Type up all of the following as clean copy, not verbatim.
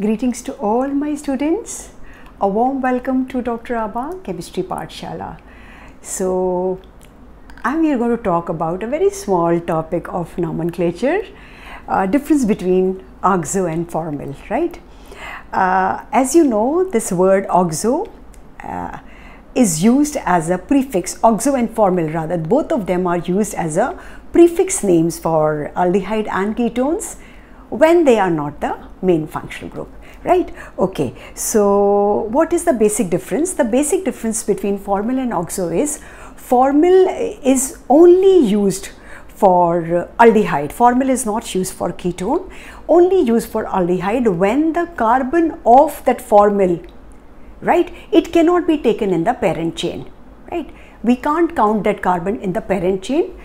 Greetings to all my students. A warm welcome to Dr. Abha Chemistry Pathshala. So, I'm here going to talk about a very small topic of nomenclature, difference between oxo and formyl, right? As you know, this word oxo is used as a prefix, oxo and formyl rather, both of them are used as a prefix names for aldehyde and ketones when they are not the main functional group, right? Okay, so what is the basic difference? The basic difference between formyl and oxo is formyl is only used for aldehyde. Formyl is not used for ketone, only used for aldehyde when the carbon of that formyl, right, it cannot be taken in the parent chain, right? We can't count that carbon in the parent chain.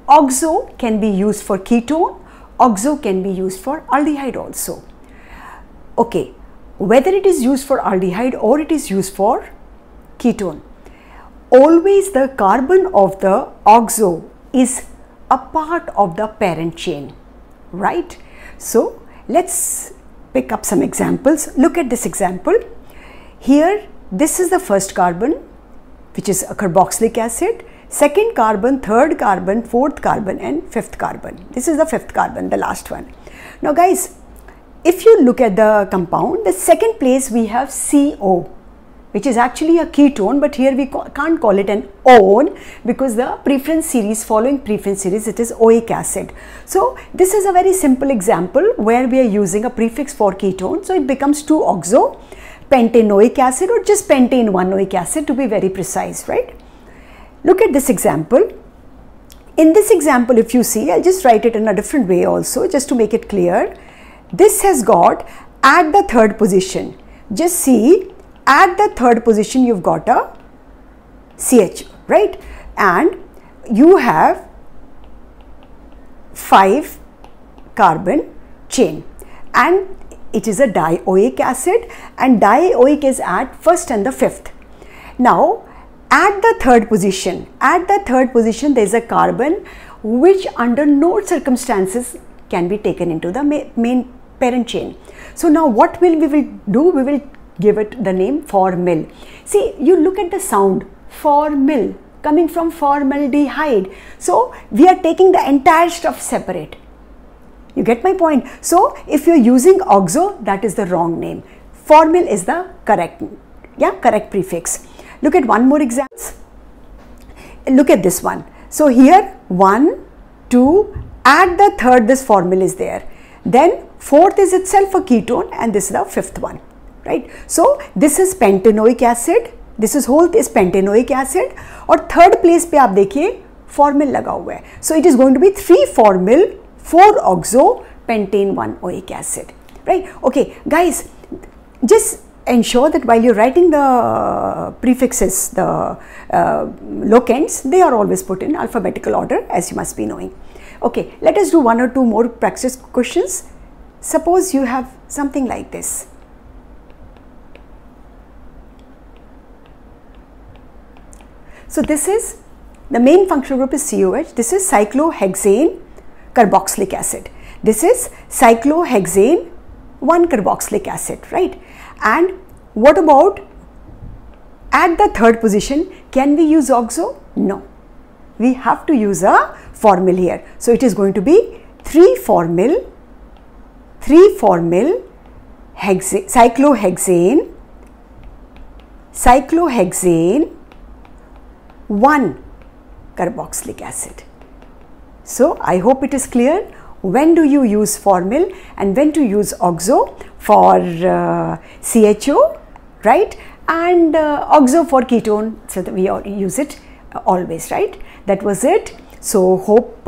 Oxo can be used for ketone, oxo can be used for aldehyde also. Okay, whether it is used for aldehyde or it is used for ketone, always the carbon of the oxo is a part of the parent chain, right? So let's pick up some examples. Look at this example. Here, this is the first carbon, which is a carboxylic acid, second carbon, third carbon, fourth carbon and fifth carbon. This is the fifth carbon, the last one. Now guys, if you look at the compound, the second place we have CO, which is actually a ketone, but here we can't call it an one because the preference series, following preference series, it is oic acid. So this is a very simple example where we are using a prefix for ketone. So it becomes 2-oxo pentanoic acid or just pentane 1-oic acid to be very precise, right? Look at this example. In this example, if you see, I'll just write it in a different way also just to make it clear. This has got at the third position. Just see, at the third position you've got a CH, right? And you have 5 carbon chain and it is a dioic acid, and dioic is at first and the fifth. Now at the third position there is a carbon which under no circumstances can be taken into the main parent chain. So now what we will do, we will give it the name formyl. See, you look at the sound, formyl, coming from formaldehyde. So we are taking the entire stuff separate. You get my point? So if you are using oxo, that is the wrong name. Formyl is the correct prefix. Look at one more example. Look at this one. So here 1, 2, at the third this formyl is there. Then fourth is itself a ketone and this is the fifth one, right? So this is pentanoic acid. This is whole is pentanoic acid. और third place पे आप देखिए formyl लगा हुआ है. So it is going to be 3 formyl, 4 oxo, pentane 1-oic acid, right? Okay, guys, just ensure that while you're writing the prefixes, the locants, they are always put in alphabetical order, as you must be knowing. Okay, let us do 1 or 2 more practice questions. Suppose you have something like this. So this is, the main functional group is COH. This is cyclohexane carboxylic acid. This is cyclohexane 1-carboxylic acid, right? And what about at the third position, can we use oxo? No. We have to use a formyl here. So it is going to be 3 formyl, cyclohexane 1-carboxylic acid. So I hope it is clear when do you use formyl and when to use oxo for CHO, right? And oxo for ketone, so that we use it always, right? That was it. So hope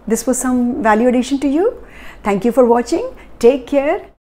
this was some value addition to you. Thank you for watching. Take care.